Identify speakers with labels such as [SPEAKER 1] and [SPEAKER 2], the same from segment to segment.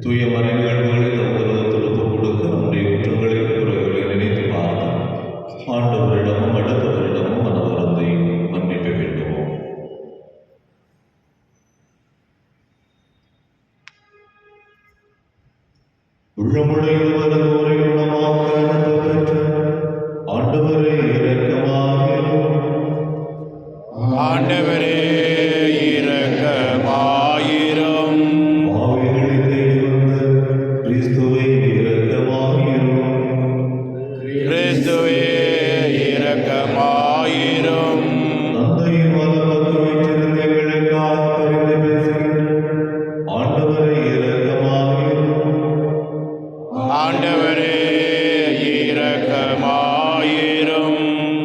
[SPEAKER 1] தூய மறை நிகழ்வுகளை ஒருவருக்கு கொடுக்க நம்முடைய குற்றங்களை குறைகளை நினைத்து பார்த்து ஆண்டவரிடமும் அடுத்தவரிடமும் மனவரத்தை மன்னிக்க வேண்டுமோ. உள்ளமுடைய வருவோரை குணமாக்க அனுப்பப்பெற்ற ஆண்டவரே இரக்கமாயிரும்.
[SPEAKER 2] ஆண்டவரே இரக்கமாயிரும்.
[SPEAKER 1] பாவிகளை தேடி வந்த கிறிஸ்துவே இரக்கமாயிரும்.
[SPEAKER 2] கிறிஸ்துவே இரக்கமாயிரும்.
[SPEAKER 1] தந்தையின் வலப்பக்கம் வீற்றிருந்து எங்களுக்காக பரிந்து பேசுகின்ற ஆண்டவரே இரக்கமாயிரும்.
[SPEAKER 2] ஆண்டவரே இரக்கமாயிரும்.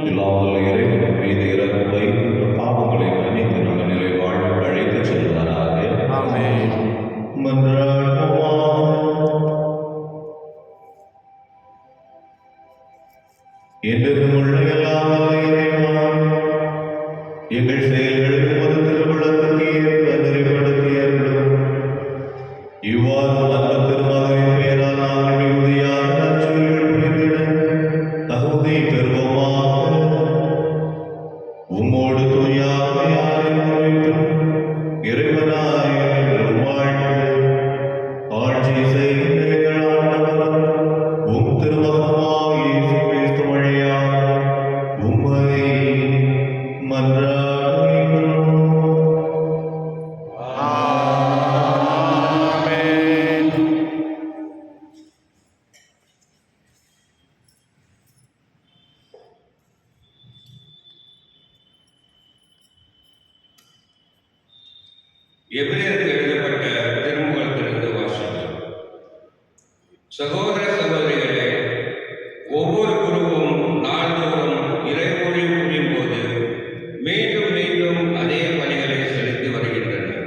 [SPEAKER 1] எல்லாம் வல்ல இறைவன் மீது இரக்கம் வைத்து நம் பாவங்களை மன்னித்து நம்ம நிலை வாழ அழைத்து செல்வாராக.
[SPEAKER 2] ஆமென்.
[SPEAKER 1] மன்றாடுவோம். என்றும் உள்ள எல்லாம் வல்ல இறைவா, எங்கள் செயல்களை உமது திருவுளத்துக்கு ஏற்ப நெறிப்படுத்தியருளும். இவ்வாறு நல்ல திருமகனின் பெயரால் நாங்கள் மிகுதியாக நற்செயல்கள் புரிந்திட தகுதி பெறுவோமாக. உம்மோடு தூயாமையாரின் முறைக்கும் இறைவனாய் என்றும் வாழ்க. ஆட்சி செய்கின்ற எங்கள் ஆண்டவரும் உம் திருமகனுமாகிய இயேசு கிறிஸ்து வழியாக உம்மை மன்றாடுகின்றோம்.
[SPEAKER 2] ஆமென்.
[SPEAKER 3] எபிரேயருக்கு எழுதப்பட்ட திருமுகத்திலிருந்து வாசிக்கிறோம். சகோதர சகோதரிகளே, ஒவ்வொரு குருவும் நாள்தோறும் இறைமொழி புரியும் போது மீண்டும் மீண்டும் அதே பணிகளை செலுத்தி வருகின்றனர்.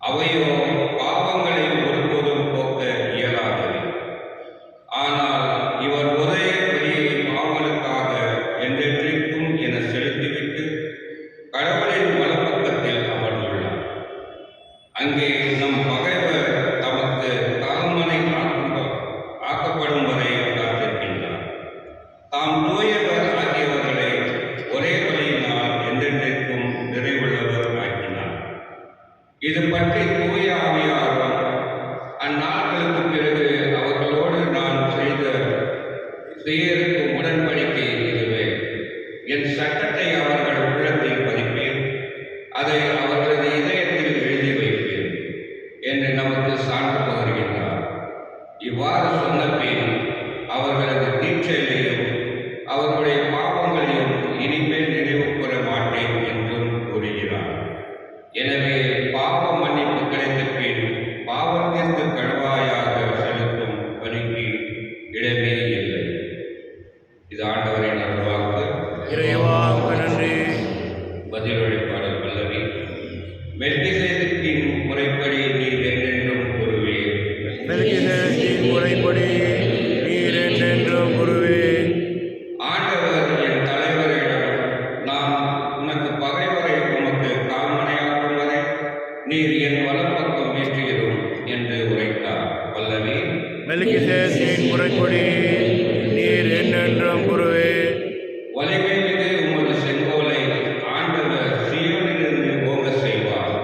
[SPEAKER 3] அவையோ பாவங்களை ஒருபோதும் போக்க இயலாதவை. ஆனால் இவர் ஒரே பணியை பாவங்களுக்காக என்றென்றைக்கும் என செலுத்திவிட்டு கடவுளின் வலப்பக்கத்தில் அமர்ந்துள்ளார். அங்கே நம் பகைவர் தமக்கு தகமனை ஆக்கப்படும் வரை காத்திருக்கின்றார். தாம் தூயவர் ஆகியவர்களை ஒரே வழியினால் என்றென்றைக்கும் நிறைவுள்ளவர் ஆக்கினார். இது பற்றி தூய ஆவியாரும் அந்நாட்களுக்கு பிறகு அவர்களோடு நான் செய்திருக்கும் உடன்படிக்கை இதுவே. என் சட்டத்தை அவர்கள் உள்ளத்தில் பதிப்பேன், அதை அவர்களது இதயத்தில் எழுதி வைப்பேன் என்று நமக்கு சான்று பகர்கின்றார். இவ்வாறு சொன்ன பின் அவர்களது தீட்சைகளையும் அவர்களுடைய பாவங்களையும் இனிமேல் நினைவு கூற மாட்டேன் என்றும் கூறுகிறார். எனவே பாவ மன்னிப்பு கிடைத்த பின் பாவத்திற்கு கழுவாயாக செலுத்தும் பணிக்கு இடமே இல்லை. இது ஆண்டவரின் அருள்வாக்கு.
[SPEAKER 2] இறைவா உமக்கு நன்றி.
[SPEAKER 3] பதிலளிப்பாளர் பல்லவி. மெல்கிசேதேக்கின் முறைப்படி நீர் என்றென்றும் குருவே.
[SPEAKER 2] மெல்கிசேதேக்கின் முறைப்படி நீர் என்றென்றும் குருவே.
[SPEAKER 3] ஆண்டவர் என் தலைவரிடம், நான் உனக்கு பகைவரை உமக்கு கால்மனையாக்கும் வரை நீர் என் வலப்பக்கம் வீற்றிடும் என்று உரைத்தார். பல்லவி.
[SPEAKER 2] மெல்கிசேதேக்கின் முறைப்படி நீர் என்றென்றும் குருவே.
[SPEAKER 3] வலிமை மிகு உமது செங்கோலை ஆண்டவர் சீயோனிலிருந்து ஓங்க செய்வார்.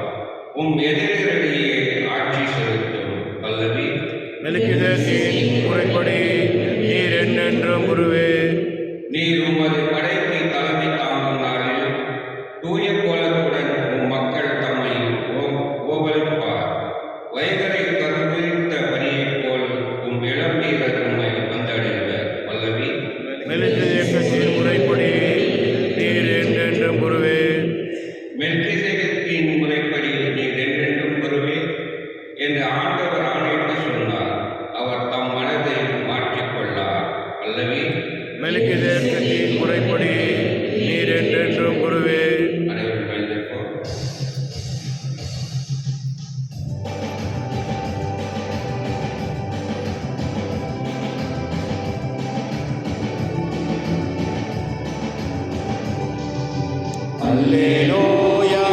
[SPEAKER 3] உம் எதிரிகளிடையே ஆட்சி செலுத்தும். பல்லவி.
[SPEAKER 2] மெல்கிசேதேக்கின் முறைப்படி நீர் என்றென்றும் குருவே.
[SPEAKER 3] நீர் உமது படைக்கு தலைமை தாங்கும் நாளில் தூய கோலத்துடன் உம் மக்கள் தம்மை ஓவலிப்பார். வைகரை கருவித்த பணியைப் போல் உம் இளம் வீரர் உம்மை வந்தடைவர். பல்லவி.
[SPEAKER 2] மெல்கிசேதேக்கின் முறைப்படி நீர் என்றென்றும் குருவே.
[SPEAKER 3] மெல்கிசேதேக்கின் முறைப்படி நீர் என்றென்றும் குருவே என்று ஆண்டவர் ஆணையிட்டு சொன்னார். அவர் தம் மனதை மாற்றிக்கொள்ளார். பல்லவி.
[SPEAKER 2] மெல்கிசேதேக்கின் முறைப்படி நீர் என்றென்றும் குருவே.
[SPEAKER 3] அனைவரும் எழுந்திருப்போம்.
[SPEAKER 2] அல்லேலூயா.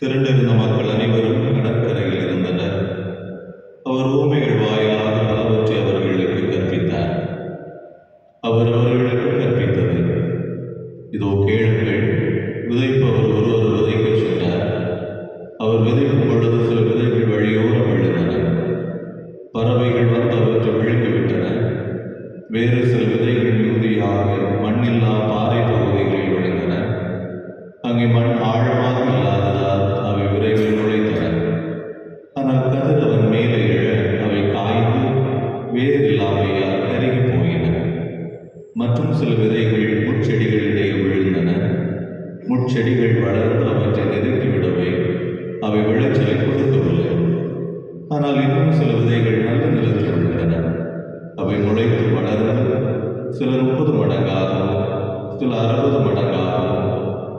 [SPEAKER 1] திரண்டிருந்த மக்கள் அனைவரும் கடற்கரையில் இருந்தனர். அவர் உவமைகள் வாயிலாக பலவற்றை அவர்களுக்கு கற்பித்தார். அவர் அவர்களுக்கு கற்பித்தது, இதோ கேளுங்கள், விதைப்பவர் ஒருவர் விதைக்கச் சென்றார். அவர் விதைக்கும் பொழுது சில விதைகள் வழியோரம் விழுந்தன. பறவைகள் வந்து அவற்றை விழுங்கிவிட்டன. வேறு சில விதைகள் மிகுதியாக மண்ணில்லா பாறை பகுதிகளில் விழுந்தன. அங்கே மண் ஆழமாக இல்லாததால் அவை விரைவில் நுழைத்தன. ஆனால் கதிர் அவன் மேலே எழ அவை காய்ந்து வேறு இல்லாமையால் கருகி போயின. மற்றும் சில விதைகள் முட்செடிகளிடையே விழுந்தன. முட்செடிகள் வளர்ந்து அவற்றை நெருக்கிவிடவே அவை விளைச்சலை கொடுக்கவில்லை. ஆனால் இன்னும் சில விதைகள் நல்ல நிலத்தில் விழுந்தன. அவை முளைத்து வளர்ந்து சில 30 மடங்காகவும், சில 60 மடங்காகவும்,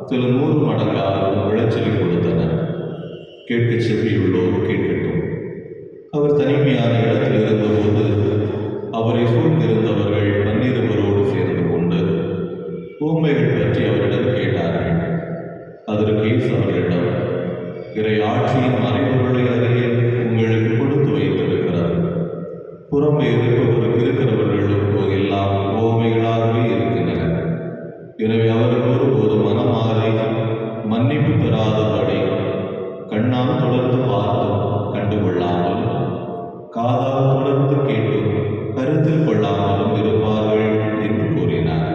[SPEAKER 1] சில 100 மடங்காகவும் விளைச்சலை கொடுத்தன. கேட்க செவியுள்ளோர் கேட்கட்டும். அவர் தனிமையான இடத்தில் இருந்தபோது அவரை சூழ்ந்திருந்தவர்கள் 12 சேர்ந்து கொண்டு உவமைகள் பற்றி அவரிடம் கேட்டார்கள். அதற்கு இயேசு அவர்களிடம், இறை ஆட்சியின் மறைபொருளை அறிய உங்களுக்கு கொடுத்து வைத்திருக்கிறது. புறம்பே இருப்பவருக்கு இருக்கிறவர்களுக்கோ எல்லாம் உவமைகளாகவே இருக்கின்றன. எனவே அவர்கள் ஒருபோது மனமாறி மன்னிப்பு பெறாதபடி கண்ணால் தொடர்ந்து பார்த்தும் கண்டுகொள்ளாமல், காதால் தொடர்ந்து கேட்டும் கருத்தில் கொள்ளாமலும் இருப்பார்கள் என்று கூறினார்.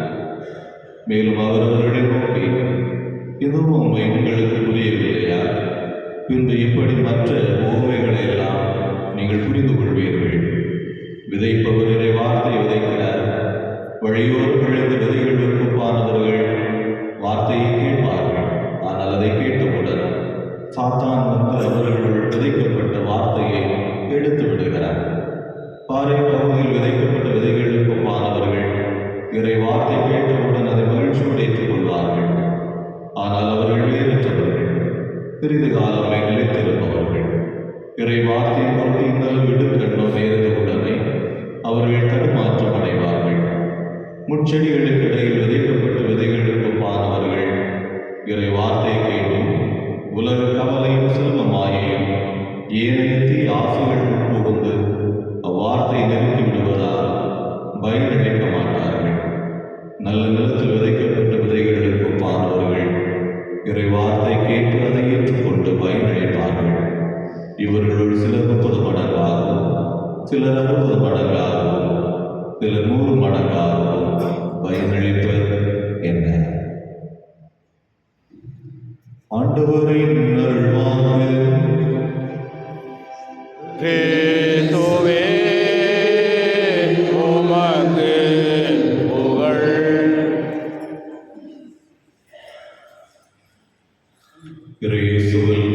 [SPEAKER 1] மேலும் அவர் அவர்களை நோக்கி, இதுவும் உண்மை உங்களுக்கு புரியவில்லையா? பின்பு இப்படி மற்ற உவமைகளை எல்லாம் நீங்கள் புரிந்து கொள்வீர்கள். விதைப்பவர் இறை வார்த்தையை விதைக்கிறார். வழியோர் விழுந்த விதைகளுக்கு ஒப்பானவர்கள் வார்த்தையை கேட்பார்கள். ஆனால் அதை கேட்டவுடன் சாத்தான் வந்து அவர்களுள் விதைக்கப்பட்ட வார்த்தையை எடுத்து விடுகிறார். பாறை பகுதியில் விதைக்கப்பட்ட விதைகளுக்கு ஒப்பானவர்கள் இறை வார்த்தை கேட்டவுடன் அதை மகிழ்ச்சியோடு ஏற்றுக்கொள்வார்கள். ஆனால் அவர்கள் வேறற்றவர்கள், சிறிது காலமே நிலைத்திருப்பவர்கள். இறை வார்த்தையை கொண்டு இன்னும் விடுக்கண்ணோ நேர்ந்தவுடனே அவர்கள் தடுமாற்றம் அடைவார்கள். முட்செடிகளுக்கு இடையில் விதைக்கப்பட்ட விதைகளுக்கு ஒப்பானவர்கள் இறை வார்த்தையை கேட்டும் உலக கவலையும் செல்வ மாயையும் ஏனைய தீய ஆசைகள் புகுந்து அவ்வார்த்தை நெருக்கி விடுவதால் பயனளிக்க மாட்டார்கள். நல்ல நிலத்தில் விதைக்கப்பட்ட விதைகளுக்கு ஒப்பானவர்கள் இறை வார்த்தை கேட்டு அதை ஏற்றுக்கொண்டு பயனளிப்பார்கள். இவர்களுள் சிலர் 30 மடங்காகவும், சிலர் 60 மடங்காகவும், சிலர் 100 மடங்காகவும் பயனளிப்பர் என்ன? ஆண்டவரின் அருள்வாக்கு.
[SPEAKER 2] கிறிஸ்துவே உமக்கு புகழ்.
[SPEAKER 1] இயேசுவில்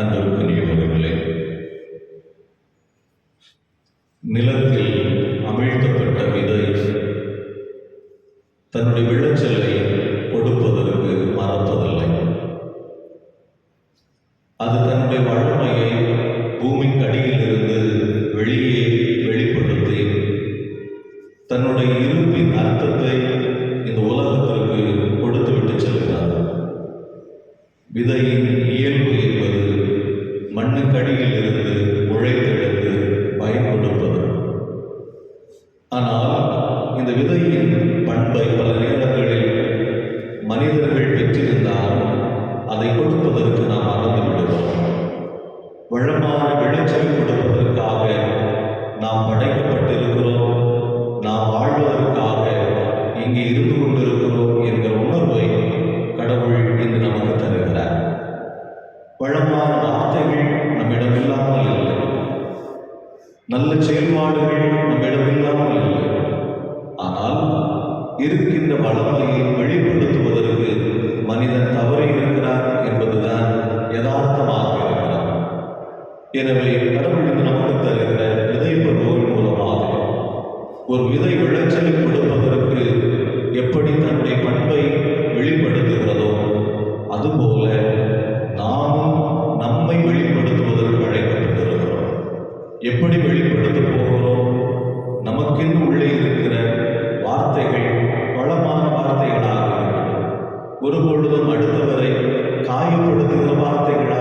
[SPEAKER 1] அன்பிற்குரியவர்களே, நிலத்தில் அமிழ்த்தப்பட்ட விதை தன்னுடைய விளைச்சலை கொடுப்பதற்கு மறப்பதில்லை. அது தன்னுடைய வளமையை பூமிக்கு அடியிலிருந்து வெளியே வெளிப்படுத்தி தன்னுடைய இருப்பின் அர்த்தத்தை இந்த உலகத்திற்கு கொடுத்துவிட்டு செல்கிறார். விதையின் இயல்பு என்பது மண்ணுக்கடியில் இருந்து உழைத்தெடுத்து பயன் கொடுப்பது. ஆனால் இந்த விதையின் பண்பை பல நேரங்களில் மனிதர்கள் பெற்றிருந்தாலும் அதை கொடுப்பதற்கு நாம் மறந்து விடுவோம். வளமான விளைச்சல் கொடுப்பதற்காக நாம் படைக்கப்பட்டிருக்கிறோம், நாம் வாழ்வதற்காக இங்கே இருந்து கொண்டிருக்கிறோம் என்கிற உணர்வை கடவுள் இன்று நமக்கு தருகிறார். வளமான வார்த்தைகள் நம்மிடம் இல்லாமல் இல்லை, நல்ல செயல்பாடுகள் நம்மிடம் இல்லாமல் இல்லை. ஆனால் இருக்கின்ற வளமையை வெளிப்படுத்துவதற்கு மனிதன் தவறி இருக்கிறார் என்பதுதான் யதார்த்தமாக இருக்கிறார். எனவே கடவுள் இன்று நமக்கு தருகிற விதைப்பருவம் மூலமாக ஒரு விதை விளைச்சலை கொடுப்பதற்கு எப்படி தன்னுடைய பண்பை வெளிப்படுத்துகிறதோ அதுபோல நாமும் நம்மை வெளிப்படுத்துவதற்கு அழைக்கப்பட்டிருக்கிறோம். எப்படி வெளிப்படுத்த போகிறோம்? நமக்கென்று உள்ளே இருக்கிற வார்த்தைகள் வளமான வார்த்தைகளாக இருக்கிறது. ஒருபொழுதும் அடுத்தவரை காயப்படுத்துகிற வார்த்தைகளாக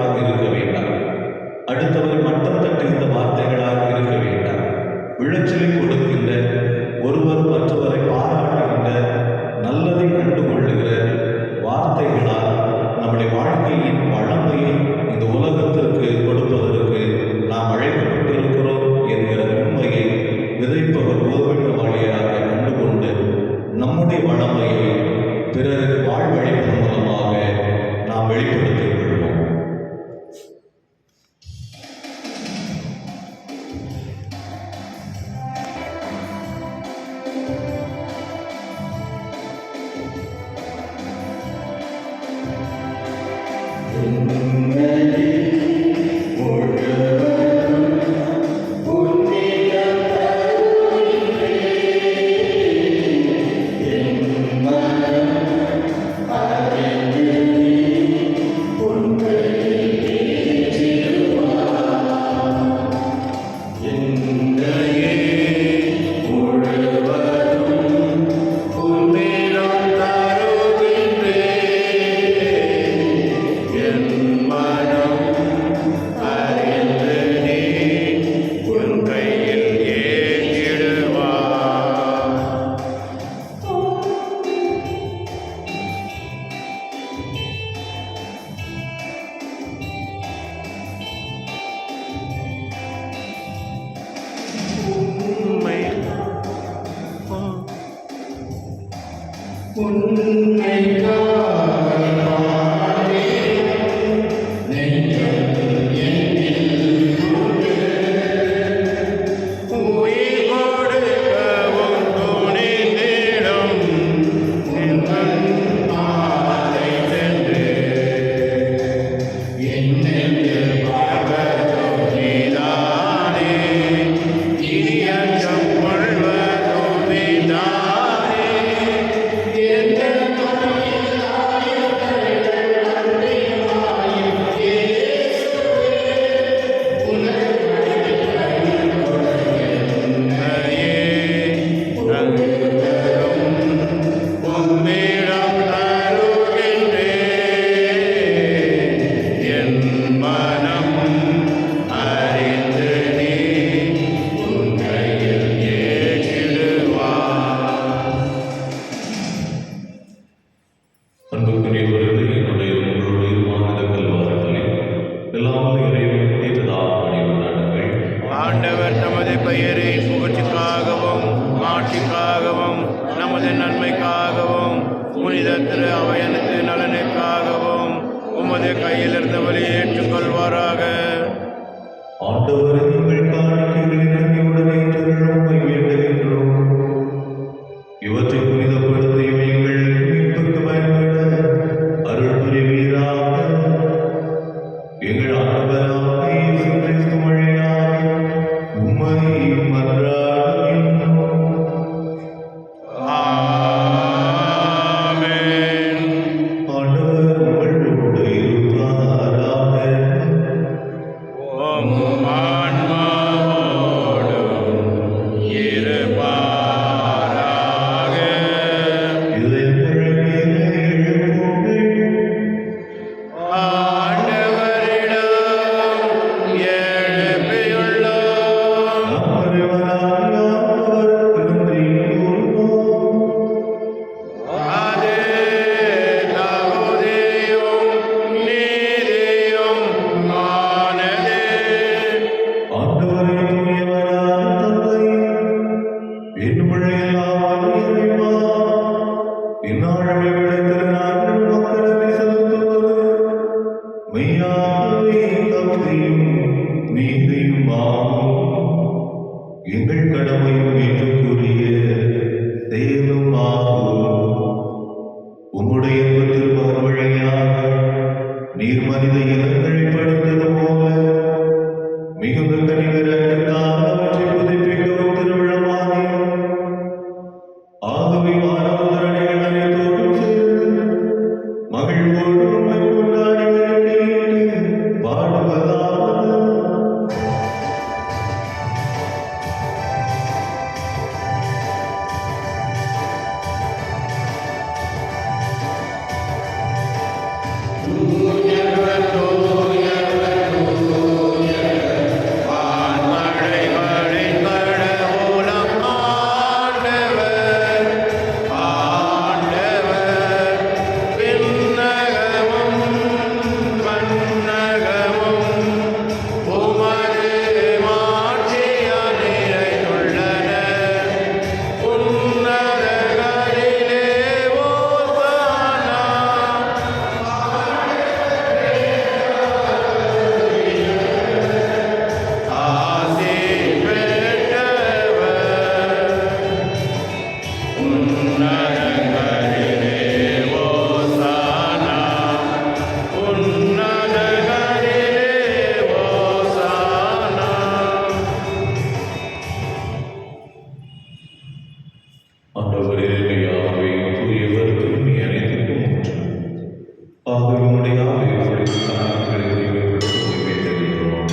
[SPEAKER 1] காரியங்களை தூய்மைப்படுத்தி மீட்டெடுக்கிறோம்.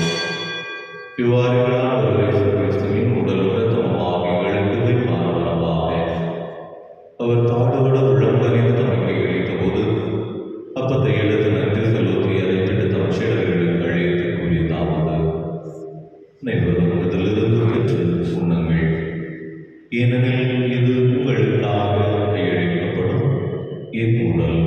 [SPEAKER 1] இவ்வாறுகளால் கிறிஸ்துவின் உடல் இரத்தமாக எங்களுக்கு மாறுவனவாக. அவர் தாடுபட உள்ளம் கனிந்து தம்மை கையளித்த போது அப்பத்தை எடுத்து நன்றி செலுத்தி அதை விட்டு தம் சீடர்களுக்கு அழைத்து கூறியதாவது: அனைவரும் இதிலிருந்து பெற்று உண்ணுங்கள், ஏனெனில் இது உங்களுக்காக கையளிக்கப்படும் என் உடல்.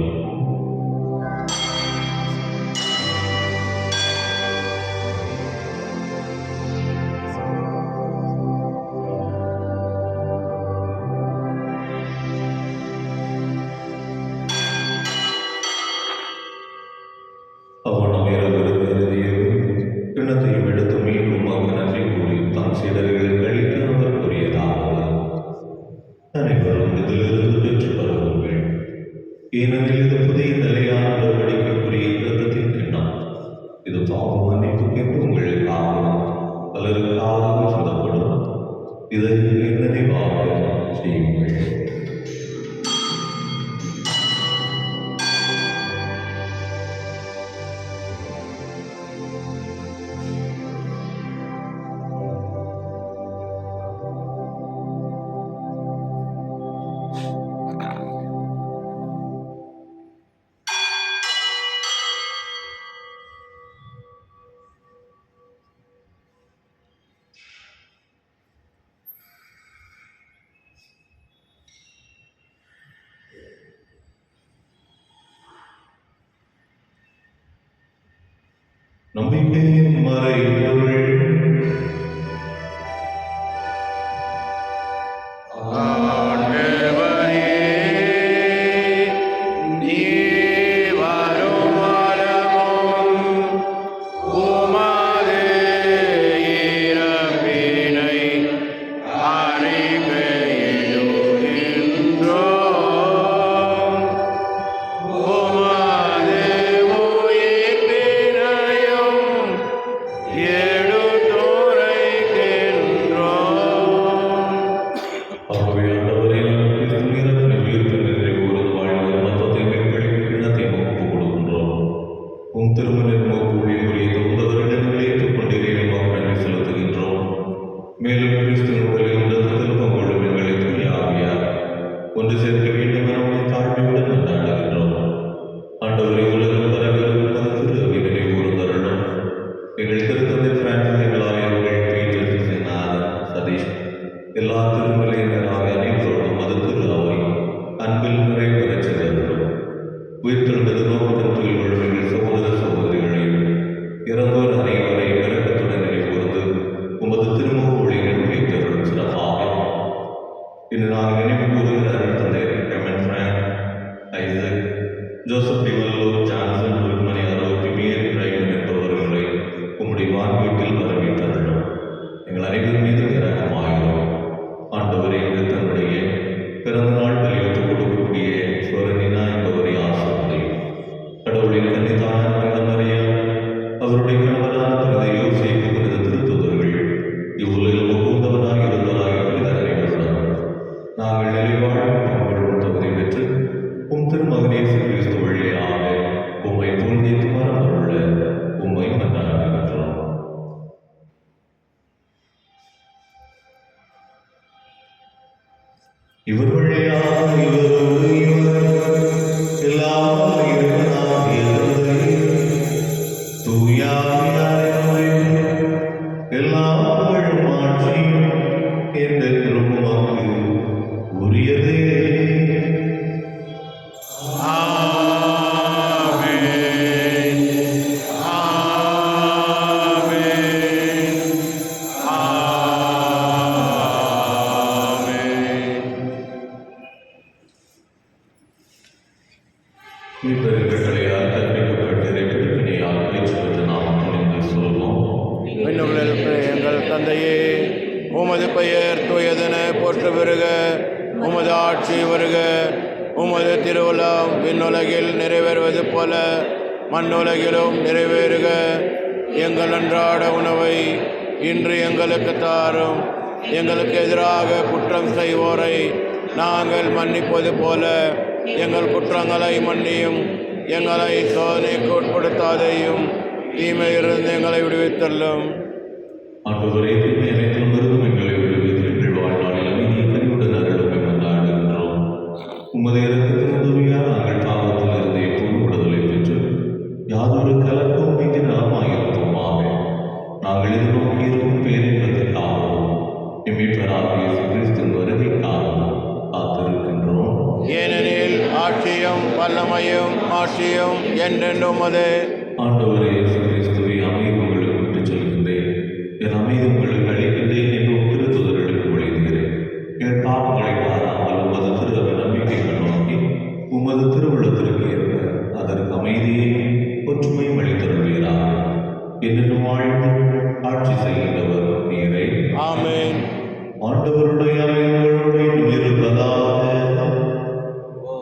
[SPEAKER 1] அவனும் இரவிற்கு அருதியதும் கிண்ணத்தையும் எடுத்து மீண்டும் அவர் நன்றி கூறி தம் சீடர்களுக்கு அளித்து அவர் கூறியதாவது: அனைவரும் இதிலிருந்து பெற்று பருகுங்கள், ஏனெனில் இது புதிய நிலையான உடன்படிக்கைக்குரிய இரத்தத்தின் கிண்ணம். இது பாவ மன்னிப்புக்கென்று உங்களுக்காகவும் பலருக்காகவும் சிந்தப்படும். இதை என் நினைவாக செய்யுங்கள். நம்பிக்கையின் மறைபொருள்.
[SPEAKER 2] ஆண்டவரே, நீர் வரும் வளமும் உமது இறப்பினை அறிக்கையிடுகின்றோம். உமது உயிர்ப்பினையும் எடுத்துரைக்கின்றோம்.
[SPEAKER 1] ஆகவே ஆண்டவரே, கிறிஸ்துவின் இறப்பினை உயிர்ப்பின் நிறைவேறுவது வாழ்வு மொத்தத்தை மேற்கொள்ளும் கிண்ணத்தை ஒப்புக் கொடுக்கின்றோம். உம் திருமணம் நோக்கு ஊழியர்களை தொந்தவர்களிடங்களை ஏற்றுக்கொண்டிருக்கிறேன் நன்றி செலுத்துகின்றோம். மேலும் கிறிஸ்துவின் உடலில் இரத்தத்தில் பங்கொள்ளும் எங்களை தூய ஆவியார் ஒன்று சேர்க்க வேண்டும் என உம்மை தாழ்மையுடன் கொண்டாடுகின்றோம். ஆண்டவரே, உலகம் வரவிருக்கும் அது திரு அவை நினைவுகூர்ந்தருளும். எங்கள் திருத்தந்தை பிரான்சிஸ், எங்கள் ஆயர்கள் பீட்டர், சிசிநாதன், சதீஷ், எல்லா திருமலையினராக அனைவரோடும் அது திரு அவை அன்பில் நிறைவேறச் செய்தருளும். உயிர்த்தெழுந்தது நோக்கத்தின் தொழில் கொள்ளும் எங்கள் சகோதர சகோதரிகளையும் இறந்தோர் அனைவரையும் இரக்கத்துடன் நினைவுகூர்ந்து உமது திருமுக ஒளியில் வைத்தருளும் சிறப்பாக. இன்று நாங்கள் நினைவு கூறுகிற அருள் தந்தை கெமன் பிராங்க், ஐசக், ஜோசப் டிவல்லோ, ஜான்சன், ருக்மணி ஆரோக்கிய, மேரி பிரைமன் என்பவர்களை உம்முடைய வான்வீட்டில் வரவேற்றருளும். எங்கள் அனைவர் மீது இரக்கமாகிறோம். ஆண்டவரே, இன்று தன்னுடைய பிறந்த நாள் பலியிட்டு கொடுக்கக்கூடிய சொரனினா என்பவரை ஆசிர்வதியும். கடவுளின் கன்னிதான புனித மரியா, அவருடைய கணவரான புனித யோசேப்பு, புனித திருத்தூதர்கள், இவ்வுலகில் உகந்தவராக இருந்தவராக புனிதர் அனைவருடன் நாங்கள் நிறைவாழ்வும் பங்கொள்ளும் தகுதி பெற்று உம் திருமகன் இயேசு கிறிஸ்து வழியாக உம்மை புகழ்ந்து மரமருள உம்மை மன்றாடுகின்றோம். இவர் வழியாக இவரோடு இவர் எல்லாம் இறைவனாகிய தந்தை, தூய ஆவியாரின் எல்லா புகழும் ஆட்சியும் என்றென்றும் உமக்கு உரியதே.
[SPEAKER 2] ஆமென். ஆமென். ஆமென்.
[SPEAKER 1] மீட்பெருங்கட்டளையால் கற்பிக்கப்பட்டு இறைப்பிடிப்பினையால் பேச்சுவற்று நாம் துணிந்து சொல்வோம்.
[SPEAKER 2] விண்ணுலகில் இருக்கிற எங்கள் தந்தையே, உமது பெயர் தூயதென போற்று பெறுக. உமது ஆட்சி வருக. உமது திருவுளம் விண்ணுலகில் நிறைவேறுவது போல மண்ணுலகிலும் நிறைவேறுக. எங்கள் அன்றாட உணவை இன்று எங்களுக்கு தாரும். எங்களுக்கு எதிராக குற்றம் செய்வோரை நாங்கள் மன்னிப்பது போல எங்கள் குற்றங்களை மன்னியும். எங்களை சோதனைக்கு உட்படுத்தாதையும் தீமையிலிருந்து எங்களை விடுவித்தள்ளும்.
[SPEAKER 1] ஆண்டவரே, தீமை அனைத்தும் மருந்தும் எங்களை விடுவித்து எங்கள் வாழ்நாளில் அமைதி கனிவுடன் அருளும் கொண்டாடுகின்றோம். உமது இரக்கத்தின் உதவியால் நாங்கள் பாவத்தில் இருந்து எப்போதும் விடுதலை பெற்று யாதொரு கலக்கும் மீது நலமாயிருப்போமாக. நாங்கள் எதிர்நோக்கி இருக்கும் பேரின்பதற்காகவும் எம்மிப்பராகிய இயேசு கிறிஸ்துவின் வருகைக்காகவும் காத்திருக்கின்றோம்.
[SPEAKER 2] ஏனெனில் ஆட்சியும் வல்லமையும் ஆட்சியும் என்றென்றும் உமது.
[SPEAKER 1] ஆண்டவரே இயேசு கிறிஸ்துவை அமைதி உங்களுக்கு விட்டுச் செல்கின்றேன், என் அமைதி உங்களுக்கு அளிக்கின்றேன் என்று திருத்துதர்களுக்கு மொழிகிறேன். என் பாவங்களை பாராமல் உமது திரு நம்பிக்கையை நோக்கி உமது திருவுள்ளத்திற்கு ஏற்ப அதற்கு அமைதியையும் ஒற்றுமையும் அளித்தருள்வீராக. என்னென்னும் வாழ்ந்து ஆட்சி செய்கின்றவர் நீரே.
[SPEAKER 2] ஆமென்.
[SPEAKER 1] ஆண்டவருடைய அமைதிகளுடைய இருப்பதாக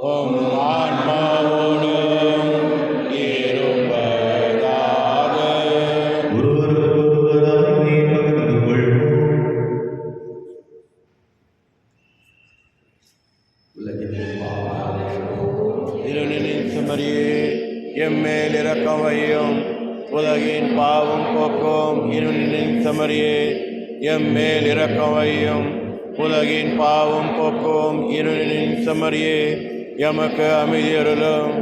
[SPEAKER 2] உம் ஆன்மாவோடும் இருப்பதாக.
[SPEAKER 1] ஒருவருக்கொருவர் அமைதியை பகிர்ந்து கொள்வோம்.
[SPEAKER 2] இருநின் சுமரியே எம்மேல் இரக்கம் வையும். உலகின் பாவம் போக்கும் இருநின் சுமரியே எம்மேல் இரக்கம் வையும். உலகின் பாவம் போக்கும் இருநின் சுமரியே எமக்கு அமைதி அருளும்.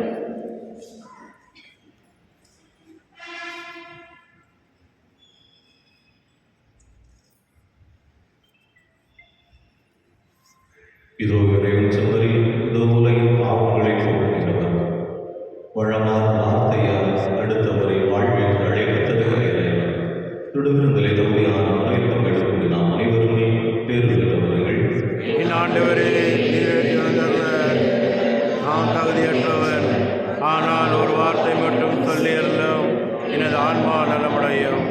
[SPEAKER 1] இதோ இறைவன் செம்மறி, இதோ உலகின் பாவங்களை போக்குகிறவர். வளமான வார்த்தையால் அடுத்தவரை வாழ்வில் அழைக்கத் தருகிறவர். திருவிருந்தலை தகுதியான முறையில் பங்கெடுக்கும் நாம் அனைவருமே பேறு பெற்றவர்கள்.
[SPEAKER 2] என் ஆண்டவரே, நான் தகுதியற்றவர், ஆனால் ஒரு வார்த்தை மட்டும் சொல்லியிருந்தோம் எனது ஆன்மா நலமடையும்.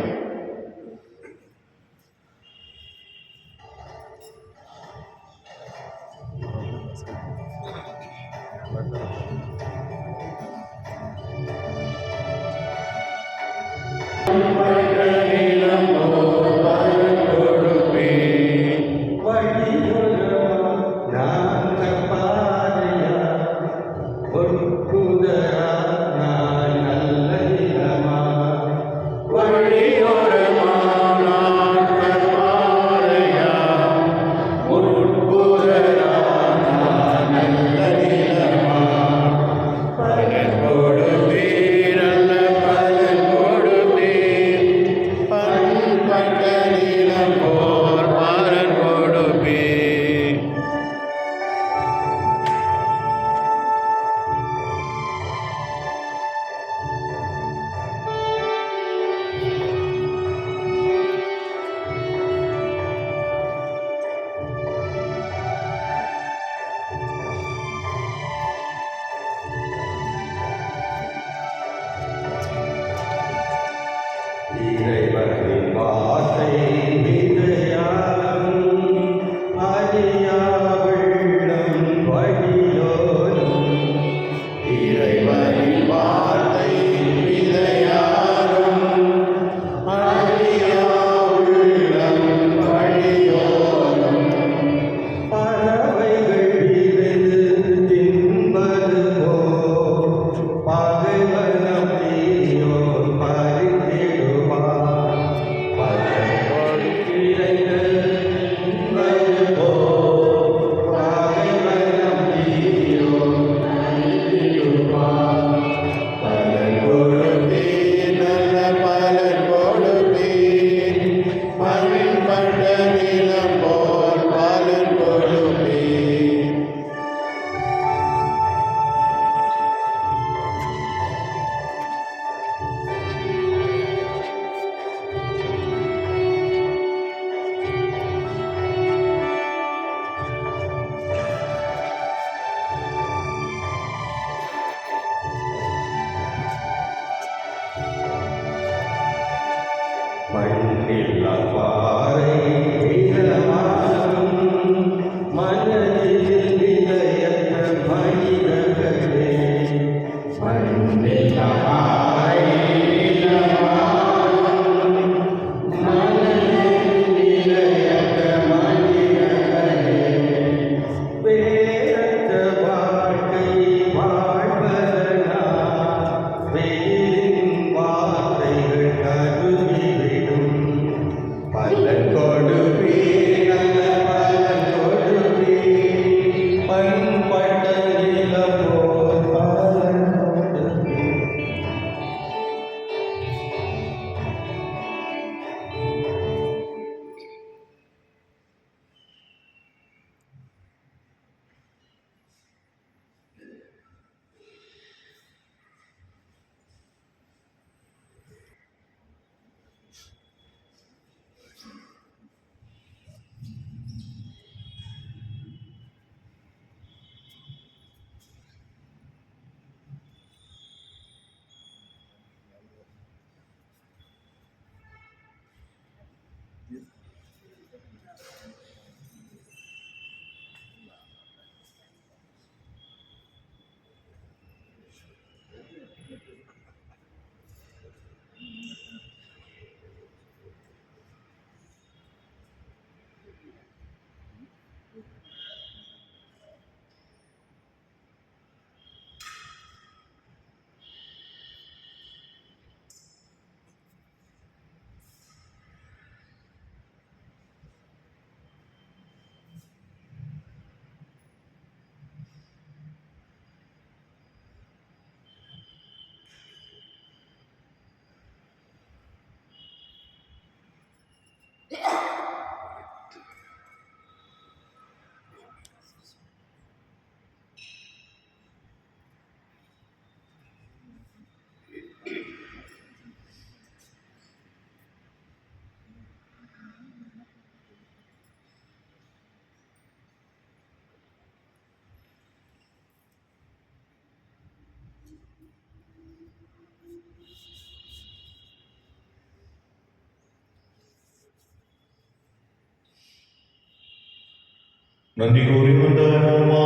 [SPEAKER 1] நன்றி கூறி வந்தவனுமா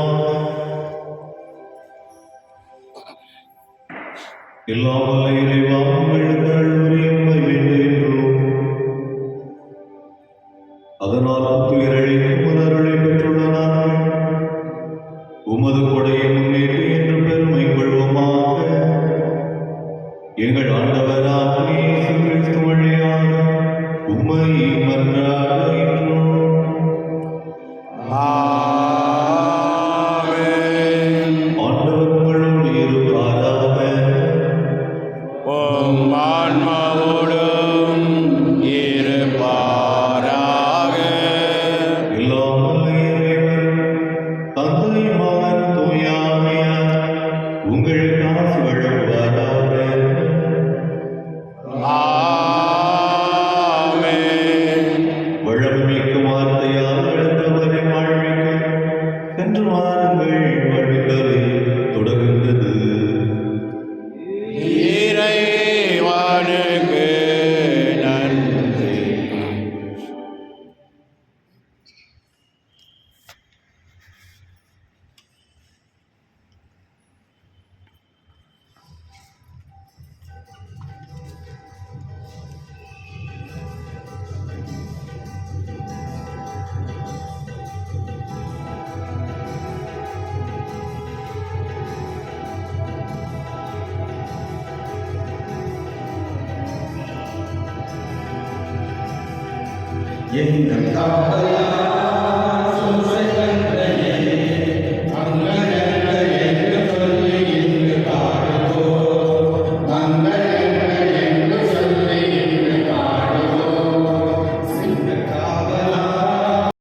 [SPEAKER 1] எல்லாம் வல்ல இறைவா உங்களுக்கு அருள்புரியும்படி வேண்டுகின்றோம். அதனால் புத்துயிரளிக்கும் உமது அருளை பெற்றுள்ள நாங்கள் உமது கொடையை முன்னேற்றி என்று பெருமை கொள்வோமாக. எங்கள் ஆண்டவராகிய இயேசு கிறிஸ்து வழியாக உம்மை மன்றாடுகின்றோம்.
[SPEAKER 2] ஆமென்.
[SPEAKER 1] ஆண்டவர் உங்களோடு இருப்பாராக.
[SPEAKER 2] உம் ஆன்மாவோடும் இருப்பாராக.
[SPEAKER 1] எல்லாம் வல்ல இறைவன், தந்தை, மகன், தூய ஆவியார் உங்களுக்கு ஆசி வழங்குவாராக.
[SPEAKER 2] ஆமென்.
[SPEAKER 1] வளமிக்க வார்த்தையால் எடுத்தவரை வாழ்விக்க சென்று வாருங்கள், வாழ்விக்கலை தொடங்குகிறது.
[SPEAKER 2] இறைவனுக்கு நன்றி.
[SPEAKER 4] எங்கள் தாயா